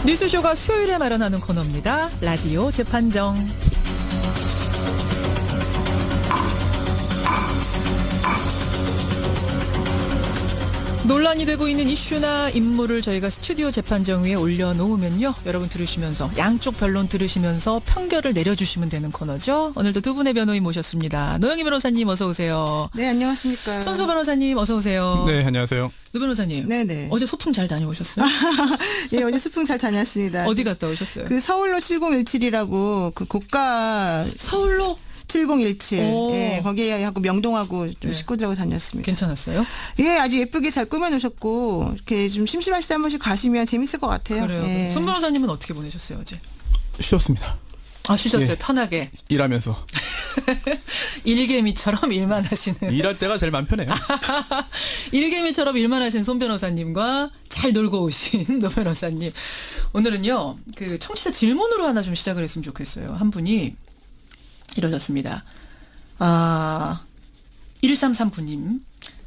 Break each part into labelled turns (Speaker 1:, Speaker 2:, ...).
Speaker 1: 뉴스쇼가 수요일에 마련하는 코너입니다. 라디오 재판정. 논란이 되고 있는 이슈나 인물을 저희가 스튜디오 재판정 위에 올려놓으면요. 여러분 들으시면서 양쪽 변론 들으시면서 판결을 내려주시면 되는 코너죠. 오늘도 두 분의 변호인 모셨습니다. 노영희 변호사님 어서 오세요.
Speaker 2: 네, 안녕하십니까.
Speaker 1: 손소 변호사님 어서 오세요.
Speaker 3: 네, 안녕하세요.
Speaker 1: 노 변호사님.
Speaker 2: 네네.
Speaker 1: 어제 소풍 잘 다녀오셨어요?
Speaker 2: 예, 어제 소풍 잘 다녔습니다.
Speaker 1: 어디 갔다 오셨어요?
Speaker 2: 그 서울로 7017이라고 그 고가
Speaker 1: 서울로?
Speaker 2: 7017.
Speaker 1: 오.
Speaker 2: 예, 거기에 하고 명동하고 좀
Speaker 1: 네.
Speaker 2: 식구들하고 다녔습니다.
Speaker 1: 괜찮았어요?
Speaker 2: 예, 아주 예쁘게 잘 꾸며놓으셨고 이렇게 좀 심심하실 때 한 번씩 가시면 재밌을 것 같아요.
Speaker 1: 그래요.
Speaker 2: 예.
Speaker 1: 손 변호사님은 어떻게 보내셨어요 어제?
Speaker 3: 쉬었습니다.
Speaker 1: 아 쉬셨어요?
Speaker 3: 예.
Speaker 1: 편하게.
Speaker 3: 일하면서.
Speaker 1: 일개미처럼 일만 하시는.
Speaker 3: 일할 때가 제일 마음 편해요.
Speaker 1: 일개미처럼 일만 하시는 손 변호사님과 잘 놀고 오신 노 변호사님. 오늘은요. 그 청취자 질문으로 하나 좀 시작을 했으면 좋겠어요. 한 분이 이러셨습니다. 1339님.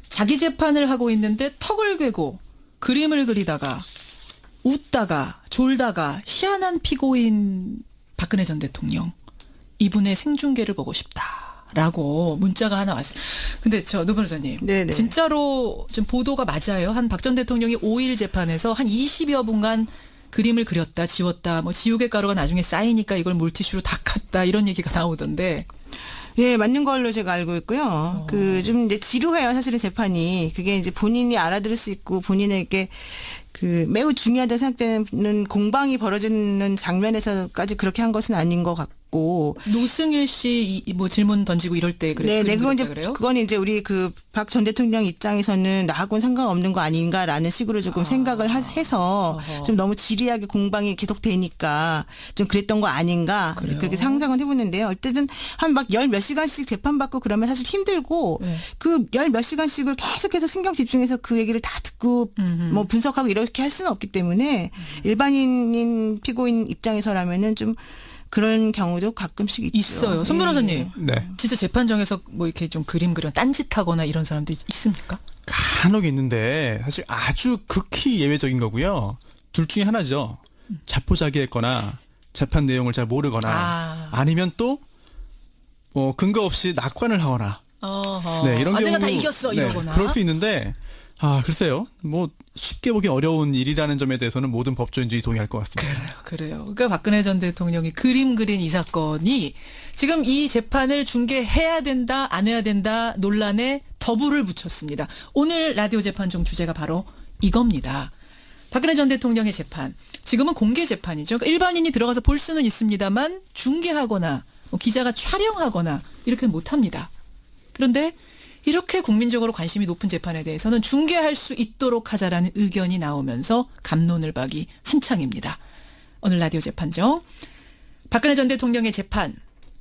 Speaker 1: 자기 재판을 하고 있는데 턱을 괴고 그림을 그리다가 웃다가 졸다가 희한한 피고인 박근혜 전 대통령. 이분의 생중계를 보고 싶다라고 문자가 하나 왔어요. 근데 노 변호사님.
Speaker 2: 네네.
Speaker 1: 진짜로 좀 보도가 맞아요? 한 박 전 대통령이 5일 재판에서 한 20여 분간 그림을 그렸다, 지웠다, 뭐 지우개 가루가 나중에 쌓이니까 이걸 물티슈로 닦았다 이런 얘기가 나오던데.
Speaker 2: 예, 맞는 걸로 제가 알고 있고요. 그 좀 이제 지루해요, 사실은 재판이. 그게 이제 본인이 알아들을 수 있고 본인에게 그 매우 중요하다고 생각되는 공방이 벌어지는 장면에서까지 그렇게 한 것은 아닌 것 같고.
Speaker 1: 노승일 씨 뭐 질문 던지고 이럴 때 그랬어요.
Speaker 2: 네, 그건 이제
Speaker 1: 그래요?
Speaker 2: 그건 이제 우리 그 박 전 대통령 입장에서는 나하고는 상관없는 거 아닌가라는 식으로 조금 생각을 해서
Speaker 1: 어허.
Speaker 2: 좀 너무 지리하게 공방이 계속 되니까 좀 그랬던 거 아닌가
Speaker 1: 그래요?
Speaker 2: 그렇게 상상은 해보는데요. 어쨌든 한 막 열 몇 시간씩 재판받고 그러면 사실 힘들고
Speaker 1: 네.
Speaker 2: 그 열 몇 시간씩을 계속해서 신경 집중해서 그 얘기를 다 듣고 뭐 분석하고 이렇게 할 수는 없기 때문에 일반인인 피고인 입장에서라면은 좀 그런 경우도 가끔씩 있죠.
Speaker 1: 있어요. 손
Speaker 2: 예.
Speaker 1: 변호사님.
Speaker 3: 네.
Speaker 1: 진짜 재판정에서 뭐 이렇게 좀 그림 그려 딴짓하거나 이런 사람도 있습니까?
Speaker 3: 간혹 있는데 사실 아주 극히 예외적인 거고요. 둘 중에 하나죠. 자포자기했거나 재판 내용을 잘 모르거나 아니면 또 뭐 근거 없이 낙관을 하거나
Speaker 1: 어허.
Speaker 3: 네, 이런 경우
Speaker 1: 내가 다 이겼어 이러거나.
Speaker 3: 그럴 수 있는데 글쎄요. 뭐 쉽게 보기 어려운 일이라는 점에 대해서는 모든 법조인들이 동의할 것 같습니다.
Speaker 1: 그래요. 그러니까 박근혜 전 대통령이 그림 그린 이 사건이 지금 이 재판을 중계해야 된다, 안 해야 된다 논란에 더불을 붙였습니다. 오늘 라디오 재판정 주제가 바로 이겁니다. 박근혜 전 대통령의 재판. 지금은 공개 재판이죠. 그러니까 일반인이 들어가서 볼 수는 있습니다만 중계하거나 뭐 기자가 촬영하거나 이렇게는 못합니다. 그런데 이렇게 국민적으로 관심이 높은 재판에 대해서는 중계할 수 있도록 하자라는 의견이 나오면서 갑론을 박이 한창입니다. 오늘 라디오 재판정. 박근혜 전 대통령의 재판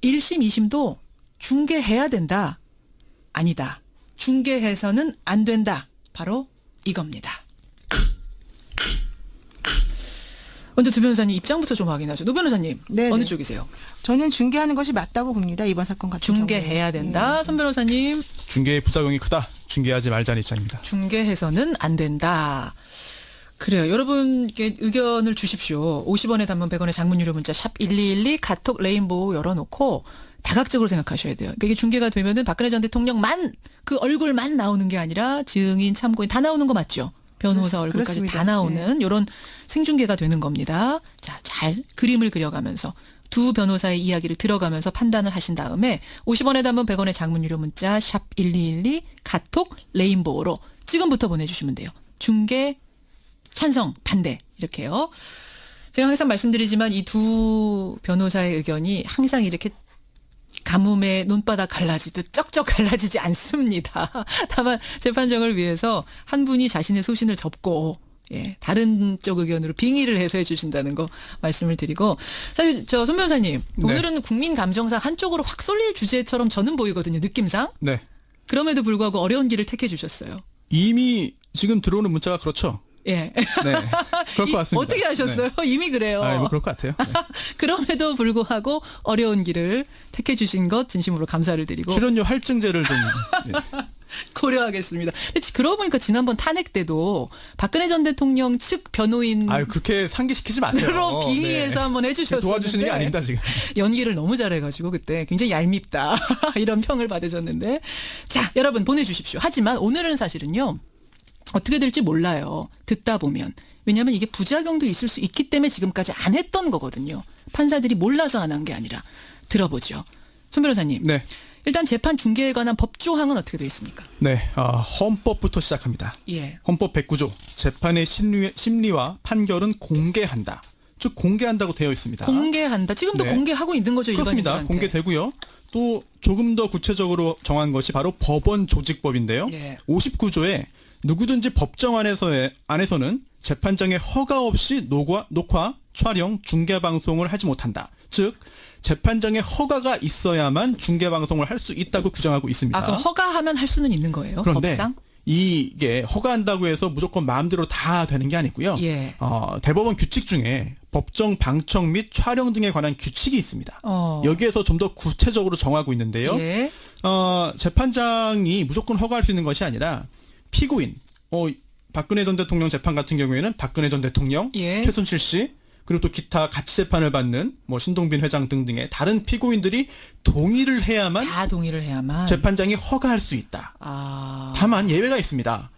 Speaker 1: 1심, 2심도 중계해야 된다. 아니다. 중계해서는 안 된다. 바로 이겁니다. 먼저 두 변호사님 입장부터 좀 확인하죠. 노 변호사님
Speaker 2: 네네.
Speaker 1: 어느 쪽이세요?
Speaker 2: 저는 중계하는 것이 맞다고 봅니다. 이번 사건 같은 경우에.
Speaker 1: 중계해야 된다. 손 변호사님
Speaker 3: 중계의 부작용이 크다. 중계하지 말자는 입장입니다.
Speaker 1: 중계해서는 안 된다. 그래요. 여러분께 의견을 주십시오. 50원의 단문 100원의 장문 유료 문자 샵 1212 카톡 레인보우 열어놓고 다각적으로 생각하셔야 돼요. 그러니까 이게 중계가 되면은 박근혜 전 대통령만 그 얼굴만 나오는 게 아니라 증인, 참고인 다 나오는 거 맞죠? 변호사 얼굴까지
Speaker 2: 그렇습니다.
Speaker 1: 다 나오는 이런 생중계가 되는 겁니다. 자, 잘 그림을 그려가면서 두 변호사의 이야기를 들어가면서 판단을 하신 다음에 50원의 단문 100원의 장문 유료 문자 샵 1212 카톡 레인보우로 지금부터 보내주시면 돼요. 중계 찬성 반대 이렇게요. 제가 항상 말씀드리지만 이 두 변호사의 의견이 항상 이렇게 가뭄에 논바닥 갈라지듯 쩍쩍 갈라지지 않습니다. 다만 재판정을 위해서 한 분이 자신의 소신을 접고 다른 쪽 의견으로 빙의를 해서 해주신다는 거 말씀을 드리고 사실 손 변호사님 오늘은 국민 감정상 한쪽으로 확 쏠릴 주제처럼 저는 보이거든요. 느낌상.
Speaker 3: 네.
Speaker 1: 그럼에도 불구하고 어려운 길을 택해 주셨어요.
Speaker 3: 이미 지금 들어오는 문자가 그렇죠.
Speaker 1: 예.
Speaker 3: 네. 그럴 것 같습니다.
Speaker 1: 어떻게 하셨어요? 이미 그래요.
Speaker 3: 뭐 그럴 것 같아요. 네.
Speaker 1: 그럼에도 불구하고 어려운 길을 택해 주신 것 진심으로 감사를 드리고.
Speaker 3: 출연료 할증제를 좀
Speaker 1: 고려하겠습니다. 근데 그러고 보니까 지난번 탄핵 때도 박근혜 전 대통령 측 변호인
Speaker 3: 아유, 그렇게 상기시키지 마세요.
Speaker 1: 으로 빙의해서
Speaker 3: 네.
Speaker 1: 한번 해주셨었는데
Speaker 3: 도와주시는 게 아닙니다, 지금.
Speaker 1: 연기를 너무 잘해가지고 그때 굉장히 얄밉다 이런 평을 받으셨는데 자 여러분 보내주십시오. 하지만 오늘은 사실은요 어떻게 될지 몰라요. 듣다 보면 왜냐하면 이게 부작용도 있을 수 있기 때문에 지금까지 안 했던 거거든요. 판사들이 몰라서 안 한 게 아니라 들어보죠. 손 변호사님.
Speaker 3: 네.
Speaker 1: 일단 재판 중계에 관한 법조항은 어떻게 되어 있습니까?
Speaker 3: 네, 헌법부터 시작합니다.
Speaker 1: 예.
Speaker 3: 헌법 109조 재판의 심리와 판결은 공개한다. 즉 공개한다고 되어 있습니다.
Speaker 1: 공개한다. 지금도
Speaker 3: 네.
Speaker 1: 공개하고 있는 거죠.
Speaker 3: 그렇습니다.
Speaker 1: 일반인들한테.
Speaker 3: 공개되고요. 또 조금 더 구체적으로 정한 것이 바로 법원 조직법인데요.
Speaker 1: 예.
Speaker 3: 59조에 누구든지 법정 안에서는 재판장의 허가 없이 녹화, 촬영, 중계 방송을 하지 못한다. 즉 재판장의 허가가 있어야만 중계 방송을 할 수 있다고 규정하고 있습니다.
Speaker 1: 아, 그럼 허가하면 할 수는 있는 거예요?
Speaker 3: 그런데
Speaker 1: 법상?
Speaker 3: 이게 허가한다고 해서 무조건 마음대로 다 되는 게 아니고요.
Speaker 1: 예.
Speaker 3: 대법원 규칙 중에 법정 방청 및 촬영 등에 관한 규칙이 있습니다. 여기에서 좀 더 구체적으로 정하고 있는데요.
Speaker 1: 예.
Speaker 3: 재판장이 무조건 허가할 수 있는 것이 아니라 피고인, 박근혜 전 대통령 재판 같은 경우에는 박근혜 전 대통령,
Speaker 1: 예.
Speaker 3: 최순실 씨, 그리고 또 기타 같이 재판을 받는 신동빈 회장 등등의 다른 피고인들이 동의를 해야만
Speaker 1: 다 동의를 해야만
Speaker 3: 재판장이 허가할 수 있다.
Speaker 1: 아.
Speaker 3: 다만 예외가 있습니다.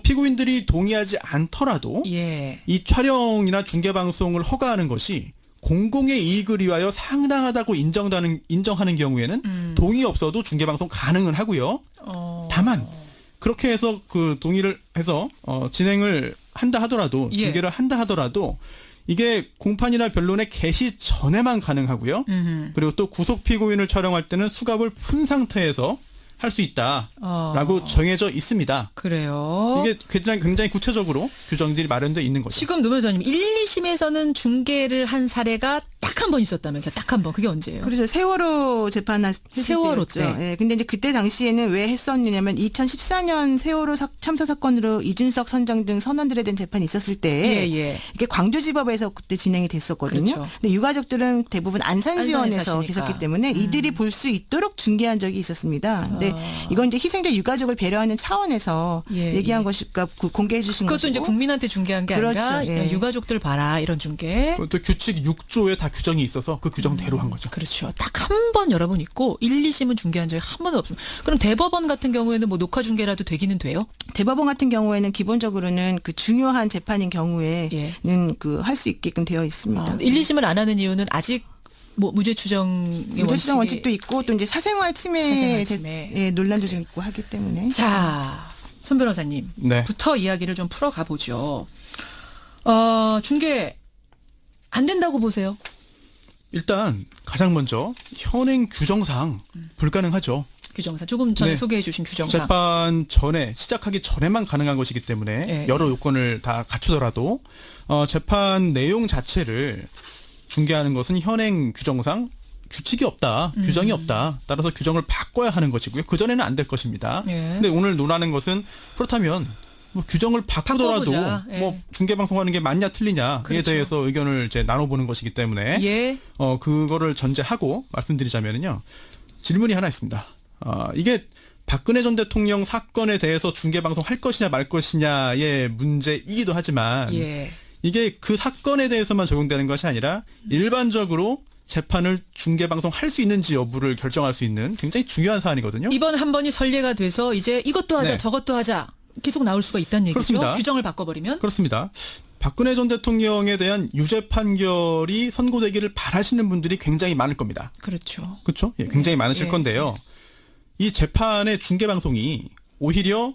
Speaker 3: 피고인들이 동의하지 않더라도
Speaker 1: 예.
Speaker 3: 이 촬영이나 중계 방송을 허가하는 것이 공공의 이익을 위하여 상당하다고 인정하는 경우에는 동의 없어도 중계 방송 가능은 하고요. 다만 그렇게 해서 그 동의를 해서 진행을 한다 하더라도
Speaker 1: 예.
Speaker 3: 중계를 한다 하더라도 이게 공판이나 변론의 개시 전에만 가능하고요. 그리고 또 구속 피고인을 촬영할 때는 수갑을 푼 상태에서 할 수 있다라고 정해져 있습니다.
Speaker 1: 그래요.
Speaker 3: 이게 굉장히 구체적으로 규정들이 마련되어 있는 거죠.
Speaker 1: 지금 노 변호사님 1, 2심에서는 중계를 한 사례가 딱 한 번 있었다면서요. 딱 한 번. 그게 언제예요?
Speaker 2: 그래서 세월호 재판했을
Speaker 1: 세월호
Speaker 2: 때였죠.
Speaker 1: 때.
Speaker 2: 예, 근데 이제 그때 당시에는 왜 했었느냐면 2014년 세월호 참사 사건으로 이준석 선장 등 선원들에 대한 재판이 있었을 때
Speaker 1: 예.
Speaker 2: 이게 광주지법에서 그때 진행이 됐었거든요.
Speaker 1: 그렇죠.
Speaker 2: 근데 유가족들은 대부분
Speaker 1: 안산에
Speaker 2: 안산지원에서
Speaker 1: 사시니까.
Speaker 2: 계셨기 때문에 이들이 볼 수 있도록 중계한 적이 있었습니다. 근데 이건 이제 희생자 유가족을 배려하는 차원에서
Speaker 1: 예,
Speaker 2: 얘기한
Speaker 1: 예.
Speaker 2: 것이니까 공개해 주신
Speaker 1: 그것도
Speaker 2: 것이고.
Speaker 1: 이제 국민한테 중계한 게
Speaker 2: 그렇죠.
Speaker 1: 아니라
Speaker 2: 예.
Speaker 1: 유가족들 봐라 이런 중계.
Speaker 3: 또 규칙 6조에 다 규정이 있어서 그 규정대로 한 거죠.
Speaker 1: 그렇죠. 딱 한 번 여러분 있고 1, 2심은 중계한 적이 한 번도 없습니다. 그럼 대법원 같은 경우에는 뭐 녹화 중계라도 되기는 돼요?
Speaker 2: 대법원 같은 경우에는 기본적으로는 그 중요한 재판인 경우에는
Speaker 1: 예.
Speaker 2: 그 할 수 있게끔 되어 있습니다.
Speaker 1: 1, 2심을 안 하는 이유는 아직 뭐 무죄 추정의
Speaker 2: 무죄 추정
Speaker 1: 원칙이-
Speaker 2: 원칙도 있고 또 이제 사생활 침해, 예, 논란도 좀 있고 하기 때문에.
Speaker 1: 자, 손 변호사님.
Speaker 3: 네.
Speaker 1: 부터 이야기를 좀 풀어가 보죠. 중계 안 된다고 보세요?
Speaker 3: 일단 가장 먼저 현행 규정상 불가능하죠.
Speaker 1: 규정상 조금 전에
Speaker 3: 네.
Speaker 1: 소개해 주신 규정상.
Speaker 3: 재판 전에 시작하기 전에만 가능한 것이기 때문에
Speaker 1: 예.
Speaker 3: 여러 요건을 다 갖추더라도 재판 내용 자체를 중개하는 것은 현행 규정상 규칙이 없다, 규정이 없다. 따라서 규정을 바꿔야 하는 것이고요. 그 전에는 안 될 것입니다.
Speaker 1: 예.
Speaker 3: 근데 오늘 논하는 것은 그렇다면 뭐 규정을 바꾸더라도
Speaker 1: 바꿔보자. 예.
Speaker 3: 뭐 중계 방송하는 게 맞냐 틀리냐에
Speaker 1: 그렇죠.
Speaker 3: 대해서 의견을 이제 나눠보는 것이기 때문에
Speaker 1: 예.
Speaker 3: 그거를 전제하고 말씀드리자면요. 질문이 하나 있습니다. 이게 박근혜 전 대통령 사건에 대해서 중계 방송 할 것이냐 말 것이냐의 문제이기도 하지만
Speaker 1: 예.
Speaker 3: 이게 그 사건에 대해서만 적용되는 것이 아니라 일반적으로 재판을 중계 방송 할 수 있는지 여부를 결정할 수 있는 굉장히 중요한 사안이거든요.
Speaker 1: 이번 한 번이 선례가 돼서 이제 이것도 하자,
Speaker 3: 네.
Speaker 1: 저것도 하자 계속 나올 수가 있다는 얘기죠.
Speaker 3: 그렇습니다.
Speaker 1: 규정을 바꿔버리면.
Speaker 3: 그렇습니다. 박근혜 전 대통령에 대한 유죄 판결이 선고되기를 바라시는 분들이 굉장히 많을 겁니다.
Speaker 1: 그렇죠.
Speaker 3: 그렇죠? 예, 굉장히 많으실
Speaker 1: 예.
Speaker 3: 건데요. 이 재판의 중계 방송이 오히려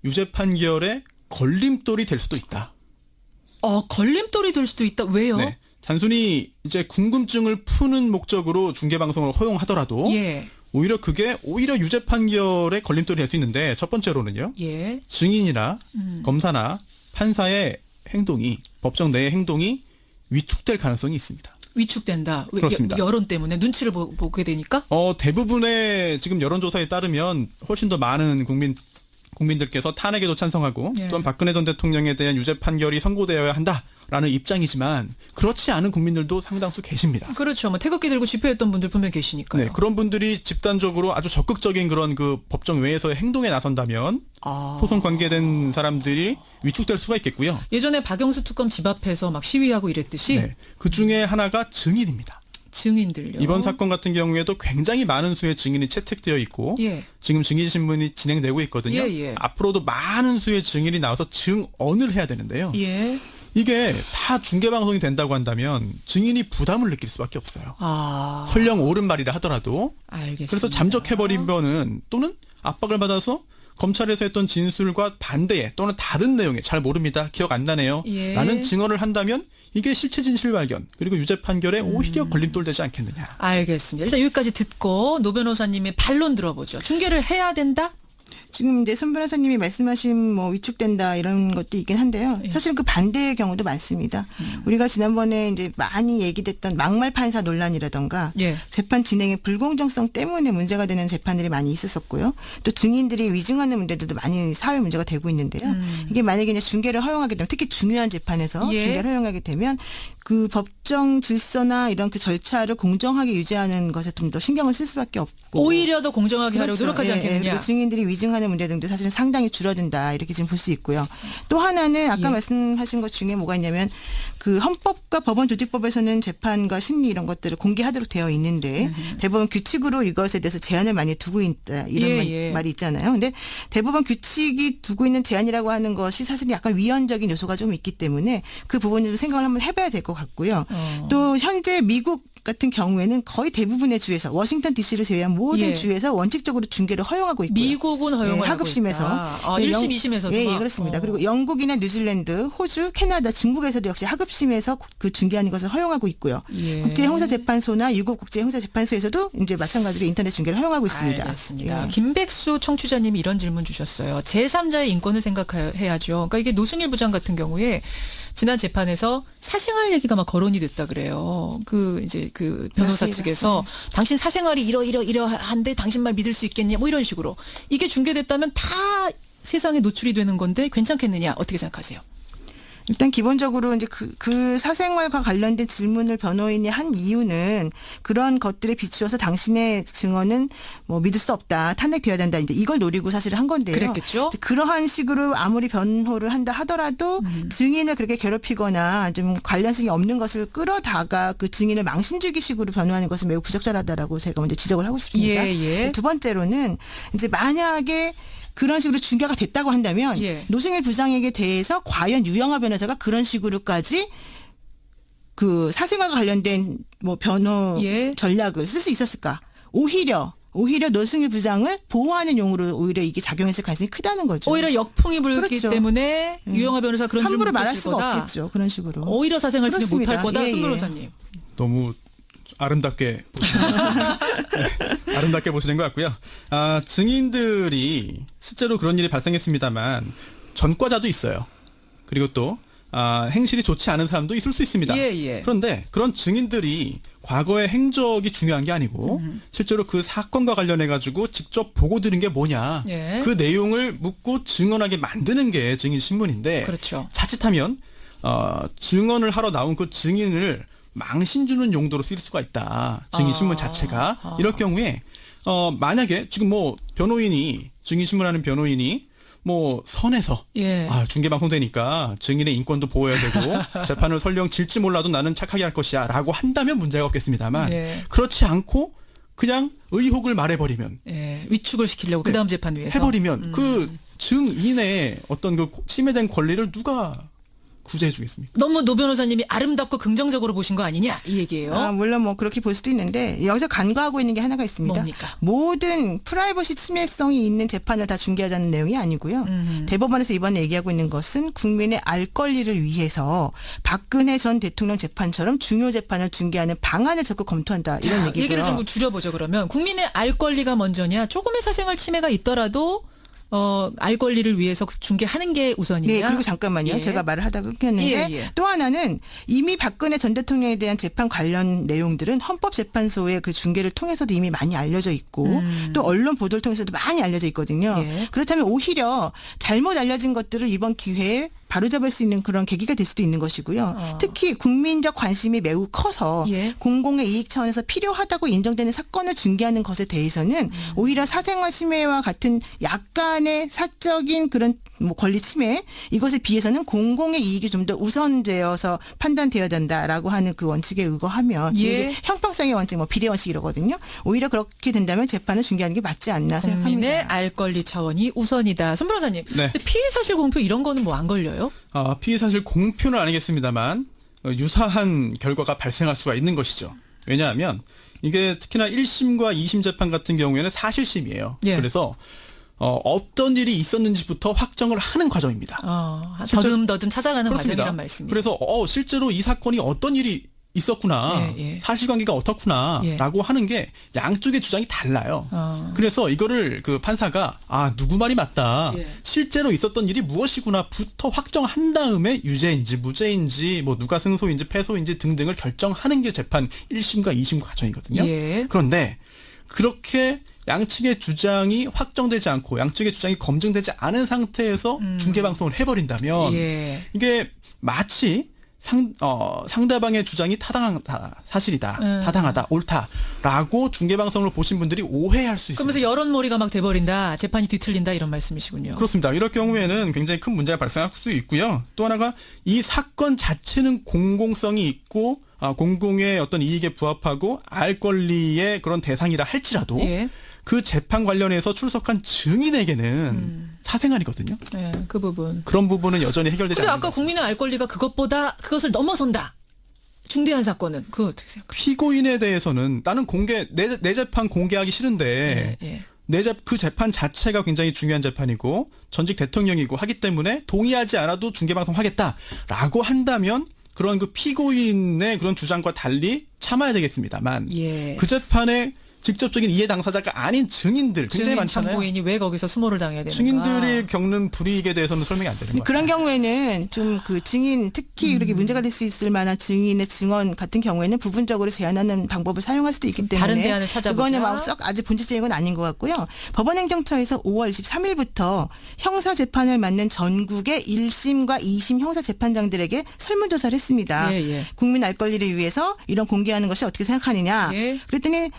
Speaker 3: 유죄 판결의 걸림돌이 될 수도 있다.
Speaker 1: 걸림돌이 될 수도 있다. 왜요?
Speaker 3: 네. 단순히 이제 궁금증을 푸는 목적으로 중계 방송을 허용하더라도
Speaker 1: 예.
Speaker 3: 오히려 유죄 판결의 걸림돌이 될 수 있는데 첫 번째로는요.
Speaker 1: 예.
Speaker 3: 증인이나 검사나 판사의 행동이 법정 내의 행동이 위축될 가능성이 있습니다.
Speaker 1: 위축된다. 왜?
Speaker 3: 그렇습니다.
Speaker 1: 여론 때문에 눈치를 보게 되니까.
Speaker 3: 대부분의 지금 여론조사에 따르면 훨씬 더 많은 국민들께서 탄핵에도 찬성하고
Speaker 1: 예.
Speaker 3: 또한 박근혜 전 대통령에 대한 유죄 판결이 선고되어야 한다. 라는 입장이지만 그렇지 않은 국민들도 상당수 계십니다.
Speaker 1: 그렇죠. 뭐 태극기 들고 집회했던 분들 분명 계시니까요.
Speaker 3: 네, 그런 분들이 집단적으로 아주 적극적인 그런 그 법정 외에서의 행동에 나선다면 소송 관계된 사람들이 위축될 수가 있겠고요.
Speaker 1: 예전에 박영수 특검 집 앞에서 막 시위하고 이랬듯이
Speaker 3: 네, 그 중에 하나가 증인입니다.
Speaker 1: 증인들요.
Speaker 3: 이번 사건 같은 경우에도 굉장히 많은 수의 증인이 채택되어 있고
Speaker 1: 예.
Speaker 3: 지금 증인 신문이 진행되고 있거든요.
Speaker 1: 예, 예.
Speaker 3: 앞으로도 많은 수의 증인이 나와서 증언을 해야 되는데요.
Speaker 1: 예.
Speaker 3: 이게 다 중계방송이 된다고 한다면 증인이 부담을 느낄 수밖에 없어요. 설령 옳은 말이라 하더라도.
Speaker 1: 알겠습니다.
Speaker 3: 그래서 잠적해버리면은 또는 압박을 받아서 검찰에서 했던 진술과 반대에 또는 다른 내용에 잘 모릅니다. 기억 안 나네요.
Speaker 1: 예.
Speaker 3: 라는 증언을 한다면 이게 실체 진실 발견 그리고 유죄 판결에 오히려 걸림돌 되지 않겠느냐.
Speaker 1: 알겠습니다. 일단 여기까지 듣고 노 변호사님의 반론 들어보죠. 중계를 해야 된다?
Speaker 2: 지금 이제 손 변호사님이 말씀하신 뭐 위축된다 이런 것도 있긴 한데요. 사실 그 반대의 경우도 많습니다. 우리가 지난번에 이제 많이 얘기됐던 막말 판사 논란이라던가
Speaker 1: 예.
Speaker 2: 재판 진행의 불공정성 때문에 문제가 되는 재판들이 많이 있었었고요. 또 증인들이 위증하는 문제들도 많이 사회 문제가 되고 있는데요. 이게 만약에 이제 중계를 허용하게 되면 특히 중요한 재판에서
Speaker 1: 예.
Speaker 2: 중계를 허용하게 되면 그 법정 질서나 이런 그 절차를 공정하게 유지하는 것에 좀 더 신경을 쓸 수밖에 없고
Speaker 1: 오히려 더 공정하게 하려고
Speaker 2: 그렇죠.
Speaker 1: 노력하지
Speaker 2: 예,
Speaker 1: 않겠느냐.
Speaker 2: 그리고 증인들이 위증하는 문제 등도 사실은 상당히 줄어든다 이렇게 지금 볼 수 있고요. 또 하나는 아까
Speaker 1: 예.
Speaker 2: 말씀하신 것 중에 뭐가 있냐면 그 헌법과 법원 조직법에서는 재판과 심리 이런 것들을 공개하도록 되어 있는데 대법원 규칙으로 이것에 대해서 제한을 많이 두고 있다 이런
Speaker 1: 예.
Speaker 2: 말이 있잖아요. 근데 대법원 규칙이 두고 있는 제한이라고 하는 것이 사실 약간 위헌적인 요소가 좀 있기 때문에 그 부분을 생각을 한번 해봐야 될 것 같고요. 또 현재 미국 같은 경우에는 거의 대부분의 주에서 워싱턴 DC를 제외한 모든
Speaker 1: 예.
Speaker 2: 주에서 원칙적으로 중계를 허용하고 있고요.
Speaker 1: 미국은 허용을
Speaker 2: 예, 하급심에서.
Speaker 1: 하고 있다. 1심, 2심에서도.
Speaker 2: 예, 그렇습니다. 그리고 영국이나 뉴질랜드, 호주, 캐나다, 중국에서도 역시 하급심에서 그 중계하는 것을 허용하고 있고요.
Speaker 1: 예.
Speaker 2: 국제형사재판소나 유급 국제형사재판소에서도 이제 마찬가지로 인터넷 중계를 허용하고 있습니다.
Speaker 1: 알겠습니다.
Speaker 2: 예.
Speaker 1: 김백수 청취자님이 이런 질문 주셨어요. 제3자의 인권을 생각해야죠. 그러니까 이게 노승일 부장 같은 경우에 지난 재판에서 사생활 얘기가 막 거론이 됐다 그래요. 그 이제 그 변호사
Speaker 2: 맞습니다.
Speaker 1: 측에서 당신 사생활이 이러한데 당신 말 믿을 수 있겠냐 뭐 이런 식으로 이게 중계됐다면 다 세상에 노출이 되는 건데 괜찮겠느냐 어떻게 생각하세요?
Speaker 2: 일단 기본적으로 이제 그 사생활과 관련된 질문을 변호인이 한 이유는 그런 것들에 비추어서 당신의 증언은 뭐 믿을 수 없다, 탄핵되어야 된다, 이제 이걸 노리고 사실 한 건데요.
Speaker 1: 그랬겠죠.
Speaker 2: 그러한 식으로 아무리 변호를 한다 하더라도 증인을 그렇게 괴롭히거나 좀 관련성이 없는 것을 끌어다가 그 증인을 망신주기식으로 변호하는 것은 매우 부적절하다라고 제가 먼저 지적을 하고 싶습니다.
Speaker 1: 예.
Speaker 2: 두 번째로는 이제 만약에 그런 식으로 중계가 됐다고 한다면
Speaker 1: 예.
Speaker 2: 노승일 부장에게 대해서 과연 유영하 변호사가 그런 식으로까지 그 사생활과 관련된 뭐 변호
Speaker 1: 예.
Speaker 2: 전략을 쓸 수 있었을까? 오히려 노승일 부장을 보호하는 용으로 오히려 이게 작용했을 가능성이 크다는 거죠.
Speaker 1: 오히려 역풍이 불기
Speaker 2: 그렇죠.
Speaker 1: 때문에 유영하 변호사 그런 질문
Speaker 2: 함부로
Speaker 1: 못
Speaker 2: 말할
Speaker 1: 했을
Speaker 2: 수가
Speaker 1: 거다.
Speaker 2: 없겠죠. 그런 식으로.
Speaker 1: 오히려 사생활 침해
Speaker 2: 그렇습니다.
Speaker 1: 못할 거다.
Speaker 2: 예,
Speaker 1: 손
Speaker 2: 예.
Speaker 1: 변호사님.
Speaker 3: 너무 아름답게 보시는 네, 아름답게 보시는 것 같고요. 증인들이 실제로 그런 일이 발생했습니다만 전과자도 있어요. 그리고 또 행실이 좋지 않은 사람도 있을 수 있습니다.
Speaker 1: 예.
Speaker 3: 그런데 그런 증인들이 과거의 행적이 중요한 게 아니고 실제로 그 사건과 관련해 가지고 직접 보고 들은 게 뭐냐
Speaker 1: 예.
Speaker 3: 그 내용을 묻고 증언하게 만드는 게 증인 신문인데
Speaker 1: 그렇죠.
Speaker 3: 자칫하면 증언을 하러 나온 그 증인을 망신 주는 용도로 쓰일 수가 있다. 증인 신문 자체가 이럴 경우에 만약에 지금 뭐 변호인이 증인 신문하는 변호인이 뭐 선에서
Speaker 1: 예.
Speaker 3: 중계 방송되니까 증인의 인권도 보호해야 되고 재판을 설령 질지 몰라도 나는 착하게 할 것이야라고 한다면 문제가 없겠습니다만
Speaker 1: 예.
Speaker 3: 그렇지 않고 그냥 의혹을 말해버리면
Speaker 1: 예. 위축을 시키려고
Speaker 3: 네.
Speaker 1: 그다음 재판 위해서
Speaker 3: 해버리면 그 증인의 어떤 그 침해된 권리를 누가 구제해 주겠습니까?
Speaker 1: 너무 노 변호사님이 아름답고 긍정적으로 보신 거 아니냐 이 얘기예요.
Speaker 2: 물론 뭐 그렇게 볼 수도 있는데 여기서 간과하고 있는 게 하나가 있습니다.
Speaker 1: 뭡니까?
Speaker 2: 모든 프라이버시 침해성이 있는 재판을 다 중계하자는 내용이 아니고요. 대법원에서 이번에 얘기하고 있는 것은 국민의 알 권리를 위해서 박근혜 전 대통령 재판처럼 중요 재판을 중계하는 방안을 적극 검토한다 이런 얘기고요.
Speaker 1: 얘기를 좀 줄여보죠. 그러면 국민의 알 권리가 먼저냐 조금의 사생활 침해가 있더라도 알 권리를 위해서 중계하는 게 우선이냐.
Speaker 2: 네, 그리고 잠깐만요.
Speaker 1: 예.
Speaker 2: 제가 말을 하다가 끊겼는데
Speaker 1: 예.
Speaker 2: 또 하나는 이미 박근혜 전 대통령에 대한 재판 관련 내용들은 헌법재판소의 그 중계를 통해서도 이미 많이 알려져 있고 또 언론 보도를 통해서도 많이 알려져 있거든요.
Speaker 1: 예.
Speaker 2: 그렇다면 오히려 잘못 알려진 것들을 이번 기회에 바로잡을 수 있는 그런 계기가 될 수도 있는 것이고요. 특히 국민적 관심이 매우 커서
Speaker 1: 예.
Speaker 2: 공공의 이익 차원에서 필요하다고 인정되는 사건을 중개하는 것에 대해서는 오히려 사생활 침해와 같은 약간의 사적인 그런 뭐 권리 침해 이것에 비해서는 공공의 이익이 좀 더 우선되어서 판단되어야 된다라고 하는 그 원칙에 의거하면
Speaker 1: 예.
Speaker 2: 이게 형평성의 원칙, 뭐 비례 원칙이라거든요. 오히려 그렇게 된다면 재판을 중개하는 게 맞지 않나
Speaker 1: 국민의
Speaker 2: 생각합니다.
Speaker 1: 알 권리 차원이 우선이다. 손 변호사님.
Speaker 3: 네.
Speaker 1: 근데 피해 사실 공표 이런 거는 뭐 안 걸려요?
Speaker 3: 피해 사실 공표는 아니겠습니다만 유사한 결과가 발생할 수가 있는 것이죠. 왜냐하면 이게 특히나 1심과 2심 재판 같은 경우에는 사실심이에요.
Speaker 1: 예.
Speaker 3: 그래서 어떤 일이 있었는지부터 확정을 하는 과정입니다.
Speaker 1: 더듬더듬 찾아가는
Speaker 3: 그렇습니다.
Speaker 1: 과정이란 말씀이에요.
Speaker 3: 그래서 실제로 이 사건이 어떤 일이 있었구나,
Speaker 1: 예, 예.
Speaker 3: 사실관계가 어떻구나라고 하는 게 양쪽의 주장이 달라요. 그래서 이거를 그 판사가 누구 말이 맞다,
Speaker 1: 예.
Speaker 3: 실제로 있었던 일이 무엇이구나부터 확정한 다음에 유죄인지 무죄인지 뭐 누가 승소인지 패소인지 등등을 결정하는 게 재판 1심과 2심 과정이거든요.
Speaker 1: 예.
Speaker 3: 그런데 그렇게 양측의 주장이 확정되지 않고 양측의 주장이 검증되지 않은 상태에서 중계방송을 해버린다면
Speaker 1: 예.
Speaker 3: 이게 마치 상대방의 주장이 타당하다, 사실이다, 타당하다, 옳다라고 중계방송을 보신 분들이 오해할 수 있습니다.
Speaker 1: 그러면서 여론몰이가 막 돼버린다. 재판이 뒤틀린다 이런 말씀이시군요.
Speaker 3: 그렇습니다. 이럴 경우에는 굉장히 큰 문제가 발생할 수 있고요. 또 하나가 이 사건 자체는 공공성이 있고 공공의 어떤 이익에 부합하고 알 권리의 그런 대상이라 할지라도
Speaker 1: 예.
Speaker 3: 그 재판 관련해서 출석한 증인에게는 사생활이거든요.
Speaker 1: 예, 그 부분.
Speaker 3: 그런 부분은 여전히 해결되지
Speaker 1: 근데
Speaker 3: 않는
Speaker 1: 아까
Speaker 3: 것 같습니다.
Speaker 1: 국민의 알 권리가 그것을 넘어선다. 중대한 사건은 그거 어떻게 생각해요?
Speaker 3: 피고인에 대해서는 나는 내 재판 공개하기 싫은데
Speaker 1: 예.
Speaker 3: 그 재판 자체가 굉장히 중요한 재판이고 전직 대통령이고 하기 때문에 동의하지 않아도 중계방송 하겠다라고 한다면 그런 그 피고인의 그런 주장과 달리 참아야 되겠습니다만
Speaker 1: 예.
Speaker 3: 그 재판에 직접적인 이해 당사자가 아닌 증인들 굉장히
Speaker 1: 증인
Speaker 3: 많잖아요.
Speaker 1: 참고인이 왜 거기서 수모를 당해야 되는가?
Speaker 3: 증인들이 겪는 불이익에 대해서는 설명이 안 되는 거예요.
Speaker 2: 그런 경우에는 좀 그 증인 특히 그렇게 문제가 될 수 있을 만한 증인의 증언 같은 경우에는 부분적으로 제한하는 방법을 사용할 수도 있기 때문에
Speaker 1: 다른 대안을 찾아보자.
Speaker 2: 그거는 막 썩 아주 본질적인 건 아닌 것 같고요. 법원행정처에서 5월 23일부터 형사 재판을 맡는 전국의 1심과 2심 형사 재판장들에게 설문조사를 했습니다.
Speaker 1: 예, 예.
Speaker 2: 국민 알 권리를 위해서 이런 공개하는 것이 어떻게 생각하느냐.
Speaker 1: 예.
Speaker 2: 그랬더니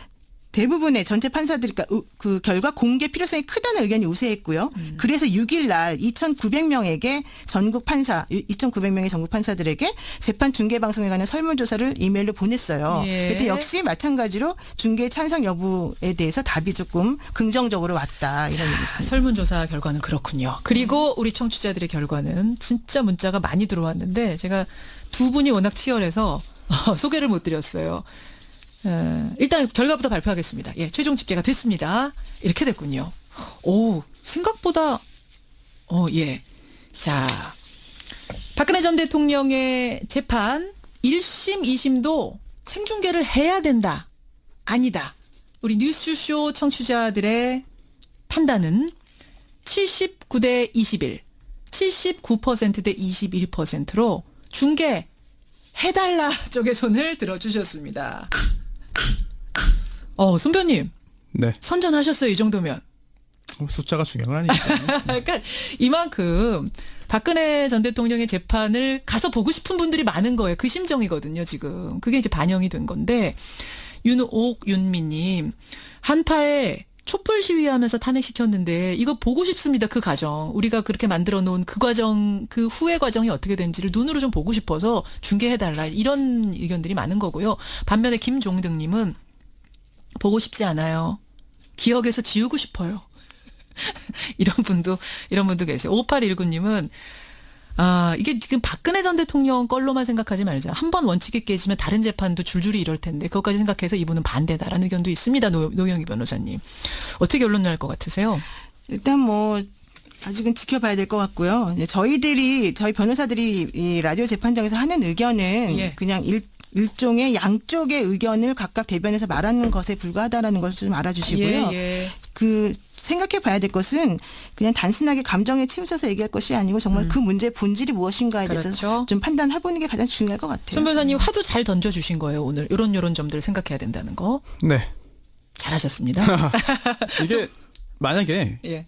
Speaker 2: 대부분의 전체 판사들, 그러니까 그 결과 공개 필요성이 크다는 의견이 우세했고요. 그래서 6일 날 2,900명에게 전국 판사, 2,900명의 전국 판사들에게 재판 중계 방송에 관한 설문조사를 이메일로 보냈어요.
Speaker 1: 예.
Speaker 2: 그때 역시 마찬가지로 중계 찬성 여부에 대해서 답이 조금 긍정적으로 왔다 이런 얘기 있습니다.
Speaker 1: 설문조사 결과는 그렇군요. 그리고 우리 청취자들의 결과는 진짜 문자가 많이 들어왔는데 제가 두 분이 워낙 치열해서 소개를 못 드렸어요. 일단 결과부터 발표하겠습니다. 예, 최종 집계가 됐습니다. 이렇게 됐군요. 오, 생각보다 예. 자, 박근혜 전 대통령의 재판 1심, 2심도 생중계를 해야 된다. 아니다. 우리 뉴스쇼 청취자들의 판단은 79대 21, 79%대 21%로 중계해달라 쪽의 손을 들어주셨습니다. 손변님.
Speaker 3: 네.
Speaker 1: 선전하셨어요, 이 정도면.
Speaker 3: 숫자가 중요한 건 아니니까.
Speaker 1: 그러니까 이만큼 박근혜 전 대통령의 재판을 가서 보고 싶은 분들이 많은 거예요. 그 심정이거든요, 지금. 그게 이제 반영이 된 건데, 윤미님, 한파에 촛불 시위하면서 탄핵시켰는데 이거 보고 싶습니다. 그 과정. 우리가 그렇게 만들어 놓은 그 과정, 그 후의 과정이 어떻게 된지를 눈으로 좀 보고 싶어서 중계해달라. 이런 의견들이 많은 거고요. 반면에 김종등님은 보고 싶지 않아요. 기억에서 지우고 싶어요. 이런 분도 계세요. 5819님은 이게 지금 박근혜 전 대통령 걸로만 생각하지 말자. 한번 원칙이 깨지면 다른 재판도 줄줄이 이럴 텐데 그것까지 생각해서 이분은 반대다라는 의견도 있습니다. 노영희 변호사님. 어떻게 결론 날 것 같으세요?
Speaker 2: 일단 뭐 아직은 지켜봐야 될 것 같고요. 저희 변호사들이 이 라디오 재판장에서 하는 의견은
Speaker 1: 예.
Speaker 2: 그냥 일종의 양쪽의 의견을 각각 대변해서 말하는 것에 불과하다라는 것을 좀 알아주시고요.
Speaker 1: 예.
Speaker 2: 그 생각해 봐야 될 것은 그냥 단순하게 감정에 치우쳐서 얘기할 것이 아니고 정말 그 문제의 본질이 무엇인가에 대해서
Speaker 1: 그렇죠.
Speaker 2: 좀 판단해보는 게 가장 중요할 것 같아요.
Speaker 1: 손 변호사님 화두 잘 던져주신 거예요. 오늘 요런 점들을 생각해야 된다는 거.
Speaker 3: 네.
Speaker 1: 잘하셨습니다.
Speaker 3: 이게 만약에
Speaker 1: 예.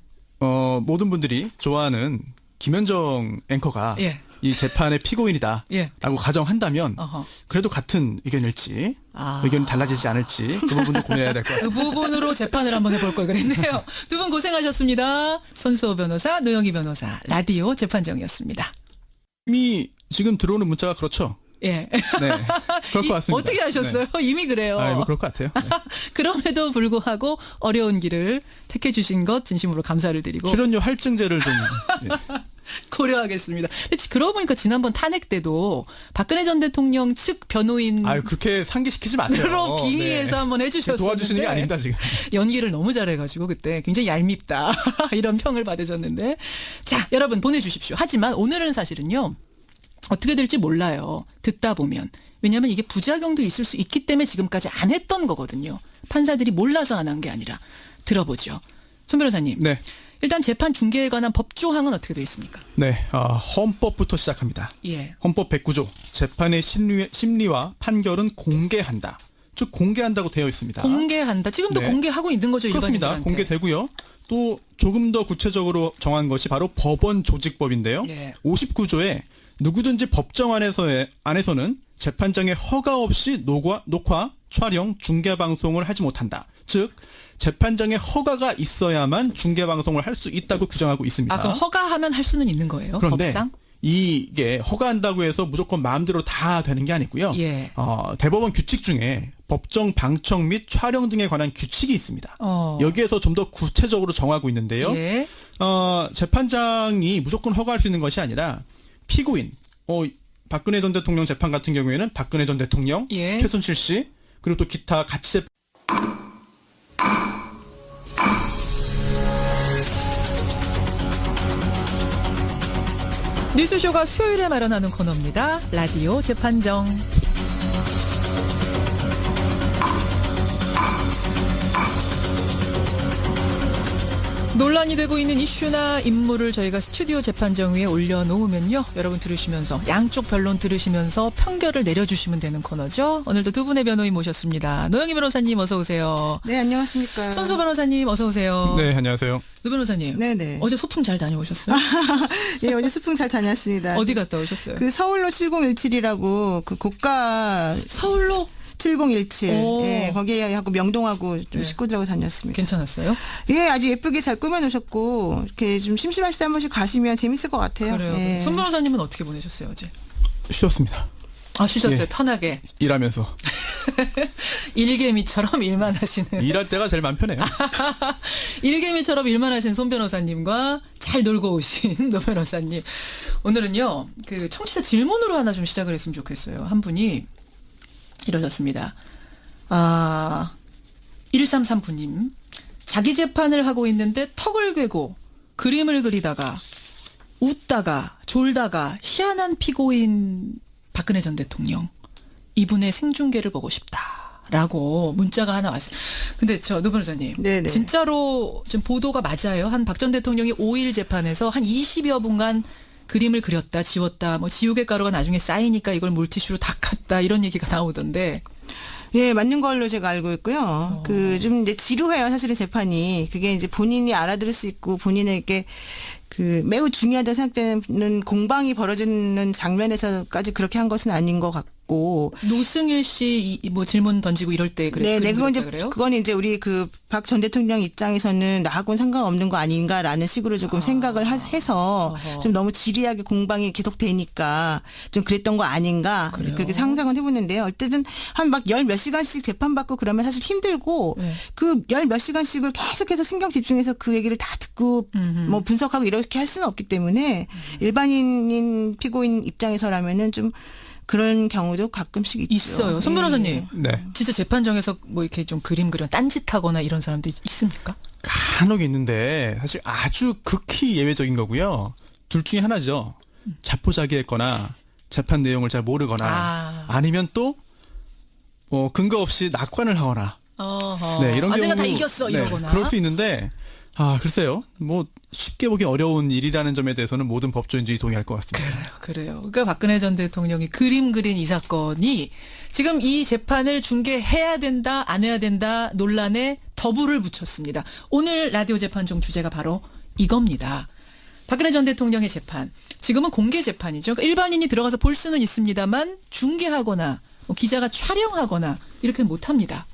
Speaker 3: 모든 분들이 좋아하는 김현정 앵커가
Speaker 1: 예.
Speaker 3: 이 재판의 피고인이다라고
Speaker 1: 예.
Speaker 3: 가정한다면
Speaker 1: 어허.
Speaker 3: 그래도 같은 의견일지 의견이 달라지지 않을지 그 부분도 고민해야 될 것 같아요.
Speaker 1: 그 부분으로 재판을 한번 해볼 걸 그랬네요. 두 분 고생하셨습니다. 손수호 변호사, 노영희 변호사, 라디오 재판정이었습니다.
Speaker 3: 이미 지금 들어오는 문자가 그렇죠.
Speaker 1: 예.
Speaker 3: 네, 그럴 것 같습니다.
Speaker 1: 어떻게 하셨어요?
Speaker 3: 네.
Speaker 1: 이미 그래요.
Speaker 3: 뭐 그럴 것 같아요. 네.
Speaker 1: 그럼에도 불구하고 어려운 길을 택해 주신 것 진심으로 감사를 드리고
Speaker 3: 출연료 할증제를 좀 예.
Speaker 1: 고려하겠습니다. 근데 그러고 보니까 지난번 탄핵 때도 박근혜 전 대통령 측 변호인
Speaker 3: 그렇게 상기시키지 마세요.
Speaker 1: 으로 빙의해서
Speaker 3: 네.
Speaker 1: 한번 해주셨었는데
Speaker 3: 도와주시는 게 아닙니다 지금.
Speaker 1: 연기를 너무 잘해가지고 그때 굉장히 얄밉다 이런 평을 받으셨는데 자 여러분 보내주십시오. 하지만 오늘은 사실은요 어떻게 될지 몰라요. 듣다 보면 왜냐하면 이게 부작용도 있을 수 있기 때문에 지금까지 안 했던 거거든요. 판사들이 몰라서 안 한 게 아니라 들어보죠. 손 변호사님.
Speaker 3: 네.
Speaker 1: 일단 재판 중계에 관한 법조항은 어떻게 되어 있습니까?
Speaker 3: 네, 헌법부터 시작합니다.
Speaker 1: 예.
Speaker 3: 헌법 109조 재판의 심리와 판결은 공개한다. 즉 공개한다고 되어 있습니다.
Speaker 1: 공개한다. 지금도
Speaker 3: 네.
Speaker 1: 공개하고 있는 거죠.
Speaker 3: 그렇습니다.
Speaker 1: 일반인들한테.
Speaker 3: 공개되고요. 또 조금 더 구체적으로 정한 것이 바로 법원 조직법인데요.
Speaker 1: 예.
Speaker 3: 59조에 누구든지 법정 안에서는 재판장의 허가 없이 녹화, 촬영, 중계 방송을 하지 못한다. 즉 재판장의 허가가 있어야만 중계 방송을 할 수 있다고 규정하고 있습니다.
Speaker 1: 그럼 허가하면 할 수는 있는 거예요?
Speaker 3: 그런데
Speaker 1: 법상?
Speaker 3: 이게 허가한다고 해서 무조건 마음대로 다 되는 게 아니고요.
Speaker 1: 예.
Speaker 3: 대법원 규칙 중에 법정 방청 및 촬영 등에 관한 규칙이 있습니다. 여기에서 좀 더 구체적으로 정하고 있는데요.
Speaker 1: 예.
Speaker 3: 재판장이 무조건 허가할 수 있는 것이 아니라 피고인, 박근혜 전 대통령 재판 같은 경우에는 박근혜 전 대통령,
Speaker 1: 예.
Speaker 3: 최순실 씨, 그리고 또 기타 같이 재판
Speaker 1: 뉴스쇼가 수요일에 마련하는 코너입니다. 라디오 재판정. 논란이 되고 있는 이슈나 인물을 저희가 스튜디오 재판정 위에 올려놓으면요. 여러분 들으시면서 양쪽 변론 들으시면서 판결을 내려주시면 되는 코너죠. 오늘도 두 분의 변호인 모셨습니다. 노영희 변호사님 어서 오세요.
Speaker 2: 네, 안녕하십니까.
Speaker 1: 손수 변호사님 어서 오세요.
Speaker 3: 네, 안녕하세요.
Speaker 1: 노 변호사님.
Speaker 2: 네네.
Speaker 1: 어제 소풍 잘 다녀오셨어요?
Speaker 2: 예, 어제 소풍 잘 다녔습니다.
Speaker 1: 어디 갔다 오셨어요?
Speaker 2: 그 서울로 7017이라고 그 고가
Speaker 1: 서울로?
Speaker 2: 7017.
Speaker 1: 오.
Speaker 2: 예, 거기에 하고 명동하고 좀
Speaker 1: 네.
Speaker 2: 식구들하고 다녔습니다.
Speaker 1: 괜찮았어요?
Speaker 2: 예, 아주 예쁘게 잘 꾸며놓으셨고 이렇게 좀 심심하실 때 한 번씩 가시면 재밌을 것 같아요.
Speaker 1: 그래요.
Speaker 2: 예.
Speaker 1: 손 변호사님은 어떻게 보내셨어요 어제?
Speaker 3: 쉬었습니다.
Speaker 1: 쉬셨어요.
Speaker 3: 예.
Speaker 1: 편하게.
Speaker 3: 일하면서.
Speaker 1: 일개미처럼 일만 하시는.
Speaker 3: 일할 때가 제일 마음 편해요.
Speaker 1: 일개미처럼 일만 하신 손 변호사님과 잘 놀고 오신 노 변호사님. 오늘은요. 그 청취자 질문으로 하나 좀 시작을 했으면 좋겠어요. 한 분이 이러셨습니다. 1339님. 자기 재판을 하고 있는데 턱을 괴고 그림을 그리다가 웃다가 졸다가 희한한 피고인 박근혜 전 대통령. 이분의 생중계를 보고 싶다라고 문자가 하나 왔어요. 근데 노 변호사님.
Speaker 2: 네네.
Speaker 1: 진짜로 좀 보도가 맞아요? 한 박 전 대통령이 5일 재판에서 한 20여 분간 그림을 그렸다, 지웠다, 뭐 지우개 가루가 나중에 쌓이니까 이걸 물티슈로 닦았다 이런 얘기가 나오던데.
Speaker 2: 예, 맞는 걸로 제가 알고 있고요. 그 좀 이제 지루해요, 사실은 재판이. 그게 이제 본인이 알아들을 수 있고 본인에게 그 매우 중요하다고 생각되는 공방이 벌어지는 장면에서까지 그렇게 한 것은 아닌 것 같고.
Speaker 1: 노승일 씨 뭐 질문 던지고 이럴 때 그래.
Speaker 2: 네, 그건 이제
Speaker 1: 그래요?
Speaker 2: 그건 이제 우리 그 박 전 대통령 입장에서는 나하고는 상관없는 거 아닌가라는 식으로 조금 생각을 해서 좀 너무 지리하게 공방이 계속되니까 좀 그랬던 거 아닌가
Speaker 1: 그래요?
Speaker 2: 그렇게 상상은 해보는데요. 어쨌든 한 막 열 몇 시간씩 재판 받고 그러면 사실 힘들고
Speaker 1: 네.
Speaker 2: 그 열 몇 시간씩을 계속해서 신경 집중해서 그 얘기를 다 듣고 뭐 분석하고 이렇게 할 수는 없기 때문에 일반인인 피고인 입장에서라면은 좀 그런 경우도 가끔씩 있죠.
Speaker 1: 있어요. 손 변호사님.
Speaker 3: 네.
Speaker 1: 진짜 재판정에서 뭐 이렇게 좀 그림 그려 딴짓하거나 이런 사람도 있습니까?
Speaker 3: 간혹 있는데 사실 아주 극히 예외적인 거고요. 둘 중에 하나죠. 자포자기했거나 재판 내용을 잘 모르거나 아니면 또 근거 없이 낙관을 하거나 네, 이런 경우
Speaker 1: 내가 다 이겼어 이러거나.
Speaker 3: 그럴 수 있는데 글쎄요. 뭐 쉽게 보기 어려운 일이라는 점에 대해서는 모든 법조인들이 동의할 것 같습니다.
Speaker 1: 그래요. 그러니까 박근혜 전 대통령이 그림 그린 이 사건이 지금 이 재판을 중계해야 된다, 안 해야 된다 논란에 더불을 붙였습니다. 오늘 라디오 재판정 주제가 바로 이겁니다. 박근혜 전 대통령의 재판. 지금은 공개 재판이죠. 그러니까 일반인이 들어가서 볼 수는 있습니다만 중계하거나 뭐 기자가 촬영하거나 이렇게는 못합니다.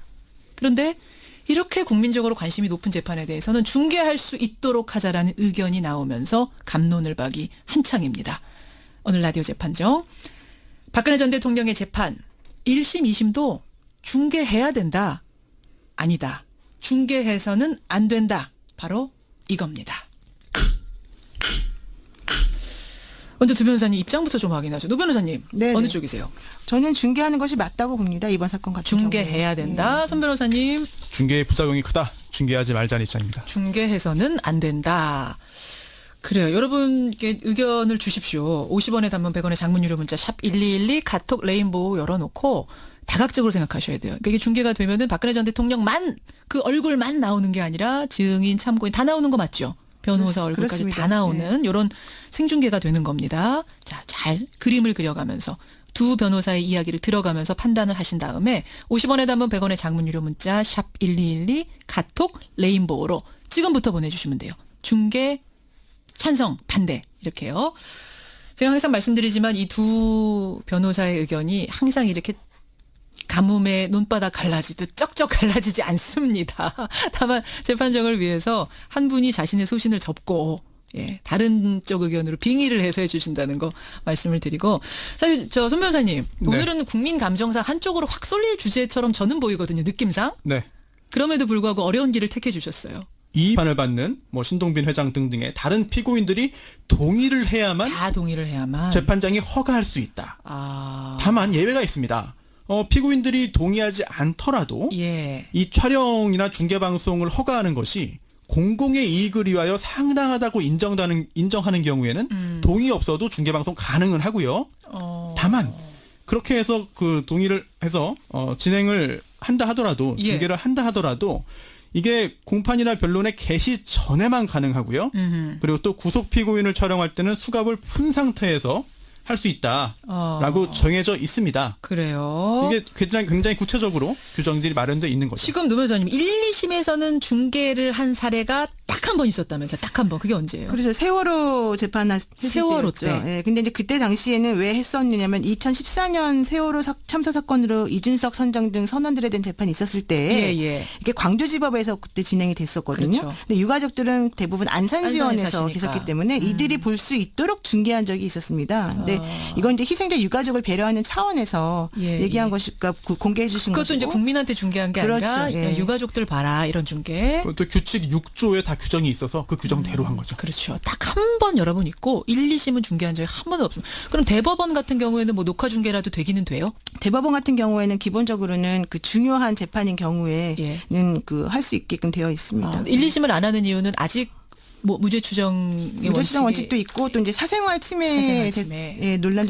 Speaker 1: 그런데 이렇게 국민적으로 관심이 높은 재판에 대해서는 중계할 수 있도록 하자라는 의견이 나오면서 갑론을 박이 한창입니다. 오늘 라디오 재판정. 박근혜 전 대통령의 재판 1심, 2심도 중계해야 된다. 아니다. 중계해서는 안 된다. 바로 이겁니다. 먼저 두 변호사님 입장부터 좀 확인하죠. 노 변호사님
Speaker 2: 네네.
Speaker 1: 어느 쪽이세요?
Speaker 2: 저는 중계하는 것이 맞다고 봅니다. 이번 사건 같은 경우에.
Speaker 1: 중계해야 된다. 손 변호사님
Speaker 3: 중계의 부작용이 크다. 중계하지 말자는 입장입니다.
Speaker 1: 중계해서는 안 된다. 그래요. 여러분께 의견을 주십시오. 50원의 단문 100원의 장문 유료 문자 샵 1212 카톡 레인보우 열어놓고 다각적으로 생각하셔야 돼요. 그러니까 이게 중계가 되면은 박근혜 전 대통령만 그 얼굴만 나오는 게 아니라 증인, 참고인 다 나오는 거 맞죠? 변호사 얼굴까지
Speaker 2: 그렇습니다.
Speaker 1: 다 나오는 이런 생중계가 되는 겁니다. 자, 잘 그림을 그려가면서 두 변호사의 이야기를 들어가면서 판단을 하신 다음에 50원의 단문 100원의 장문 유료 문자 샵 1212 카톡 레인보우로 지금부터 보내주시면 돼요. 중계 찬성 반대 이렇게요. 제가 항상 말씀드리지만 이 두 변호사의 의견이 항상 이렇게 가뭄에 논바닥 갈라지듯 쩍쩍 갈라지지 않습니다. 다만 재판정을 위해서 한 분이 자신의 소신을 접고 다른 쪽 의견으로 빙의를 해서 해주신다는 거 말씀을 드리고 사실 저 손 변호사님
Speaker 3: 네.
Speaker 1: 오늘은 국민 감정상 한쪽으로 확 쏠릴 주제처럼 저는 보이거든요. 느낌상.
Speaker 3: 네.
Speaker 1: 그럼에도 불구하고 어려운 길을 택해 주셨어요.
Speaker 3: 이 판을 받는 뭐 신동빈 회장 등등의 다른 피고인들이 동의를 해야만
Speaker 1: 다 동의를 해야만.
Speaker 3: 재판장이 허가할 수 있다.
Speaker 1: 아.
Speaker 3: 다만 예외가 있습니다. 피고인들이 동의하지 않더라도
Speaker 1: 예.
Speaker 3: 이 촬영이나 중계 방송을 허가하는 것이 공공의 이익을 위하여 상당하다고 인정하는 경우에는 동의 없어도 중계 방송 가능은 하고요. 다만 그렇게 해서 그 동의를 해서 진행을 한다 하더라도
Speaker 1: 예.
Speaker 3: 중계를 한다 하더라도 이게 공판이나 변론의 개시 전에만 가능하고요. 그리고 또 구속 피고인을 촬영할 때는 수갑을 푼 상태에서 할 수 있다라고 정해져 있습니다.
Speaker 1: 그래요.
Speaker 3: 이게 굉장히 구체적으로 규정들이 마련돼 있는 거죠.
Speaker 1: 지금 노 변호사님 1, 2심에서는 중계를 한 사례가 딱 한 번 있었다면서요. 딱 한 번. 그게 언제예요?
Speaker 2: 그래서 세월호 재판 했을
Speaker 1: 세월호
Speaker 2: 때였죠.
Speaker 1: 때.
Speaker 2: 예, 근데 이제 그때 당시에는 왜 했었느냐면 2014년 세월호 참사 사건으로 이준석 선장 등 선원들에 대한 재판이 있었을 때
Speaker 1: 예.
Speaker 2: 이게 광주지법에서 그때 진행이 됐었거든요.
Speaker 1: 그렇죠.
Speaker 2: 근데 유가족들은 대부분
Speaker 1: 안산에
Speaker 2: 안산지원에서
Speaker 1: 사시니까.
Speaker 2: 계셨기 때문에 이들이 볼 수 있도록 중계한 적이 있었습니다. 근데 이건 이제 희생자 유가족을 배려하는 차원에서
Speaker 1: 예,
Speaker 2: 얘기한
Speaker 1: 예.
Speaker 2: 것이니까 공개해 주신
Speaker 1: 그것도
Speaker 2: 것이고.
Speaker 1: 이제 국민한테 중계한 게
Speaker 2: 그렇죠.
Speaker 1: 아니라
Speaker 2: 예.
Speaker 1: 유가족들 봐라 이런 중계.
Speaker 3: 또 규칙 6조에 다 규정이 있어서 그 규정대로 한 거죠.
Speaker 1: 그렇죠. 딱 한 번 여러 번 있고 1, 2심은 중계한 적이 한 번도 없습니다. 그럼 대법원 같은 경우에는 뭐 녹화 중계라도 되기는 돼요?
Speaker 2: 대법원 같은 경우에는 기본적으로는 그 중요한 재판인 경우에는
Speaker 1: 예.
Speaker 2: 그 할 수 있게끔 되어 있습니다.
Speaker 1: 1, 2심을 안 하는 이유는 아직 뭐 무죄 추정의
Speaker 2: 무죄 추정
Speaker 1: 원칙이-
Speaker 2: 원칙도 있고 또 이제 사생활 침해,
Speaker 1: 사생활 침해.
Speaker 2: 논란도